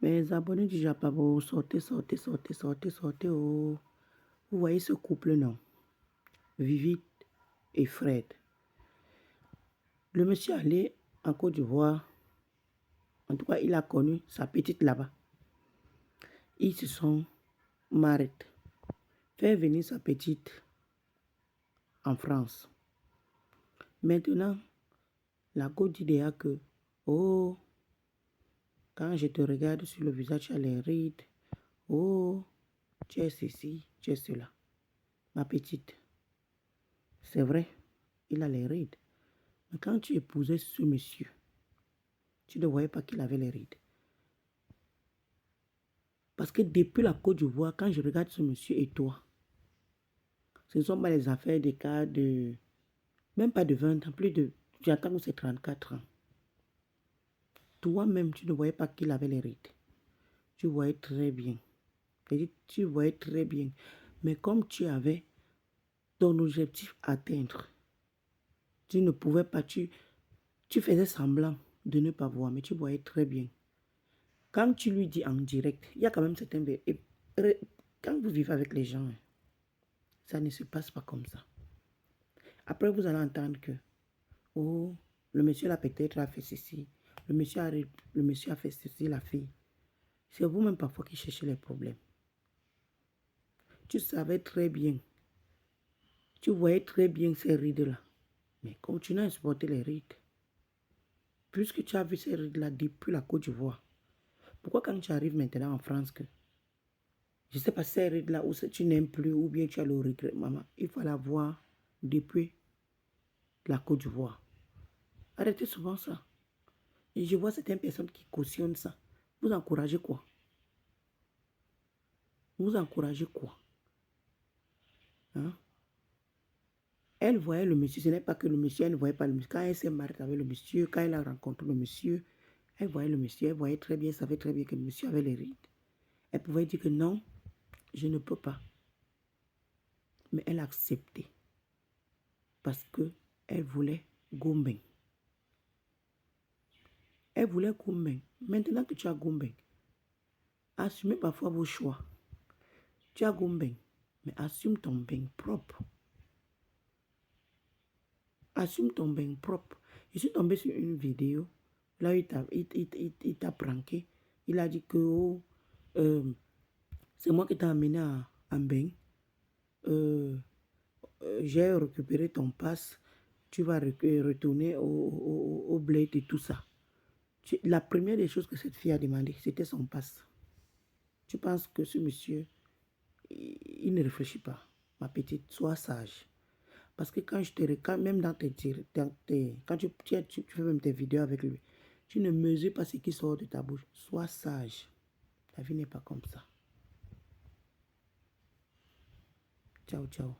Mes abonnés du Japabo, sortez, sortez, sortez, sortez, sortez. Oh. Vous voyez ce couple, non? Vivi et Fred. Le monsieur est allé en Côte d'Ivoire. En tout cas, il a connu sa petite là-bas. Ils se sont mariés. Fait venir sa petite en France. Maintenant, la Côte dit que, oh, quand je te regarde sur le visage, tu as les rides. Oh, tu es ceci, tu es cela. Ma petite, c'est vrai, il a les rides. Mais quand tu épousais ce monsieur, tu ne voyais pas qu'il avait les rides. Parce que depuis la Côte d'Ivoire, quand je regarde ce monsieur et toi, ce ne sont pas les affaires des cas de... Même pas de 20 ans, plus de... J'attends que c'est 34 ans. Toi-même, tu ne voyais pas qu'il avait les rides. Tu voyais très bien. Tu voyais très bien. Mais comme tu avais ton objectif à atteindre, tu ne pouvais pas, tu faisais semblant de ne pas voir, mais tu voyais très bien. Quand tu lui dis en direct, il y a quand même certains... Quand vous vivez avec les gens, ça ne se passe pas comme ça. Après, vous allez entendre que, oh, le monsieur là peut-être a fait ceci, le monsieur a fait ceci, la fille. C'est vous-même parfois qui cherchez les problèmes. Tu savais très bien, tu voyais très bien ces rides-là, mais continue à supporter les rides. Puisque tu as vu ces rides-là depuis la Côte d'Ivoire, pourquoi quand tu arrives maintenant en France que, je ne sais pas ces rides-là, ou tu n'aimes plus, ou bien tu as le regret, maman, il faut la voir depuis la Côte d'Ivoire. Arrêtez souvent ça. Et je vois certaines personnes qui cautionnent ça. Vous encouragez quoi? Vous encouragez quoi? Hein? Elle voyait le monsieur. Ce n'est pas que le monsieur, elle ne voyait pas le monsieur. Quand elle s'est mariée avec le monsieur, quand elle a rencontré le monsieur, elle voyait le monsieur. Elle voyait très bien, savait très bien que le monsieur avait les rides. Elle pouvait dire que non, je ne peux pas. Mais elle a accepté. Parce qu'elle voulait Goumbeng. Elle voulait Goumbeng. Maintenant que tu as Goumbeng, assumez parfois vos choix. Tu as Goumbeng, mais assume ton bain propre. Assume ton bain propre. Je suis tombée sur une vidéo. Là, il t'a pranké. Il a dit que oh, c'est moi qui t'ai amené en bain. J'ai récupéré ton passe. Tu vas retourner au bled et tout ça. La première des choses que cette fille a demandé, c'était son passe. Tu penses que ce monsieur, il ne réfléchit pas. Ma petite, sois sage. Parce que quand je te regarde, même dans quand tu fais même tes vidéos avec lui, tu ne mesures pas ce qui sort de ta bouche. Sois sage. La vie n'est pas comme ça. Ciao, ciao.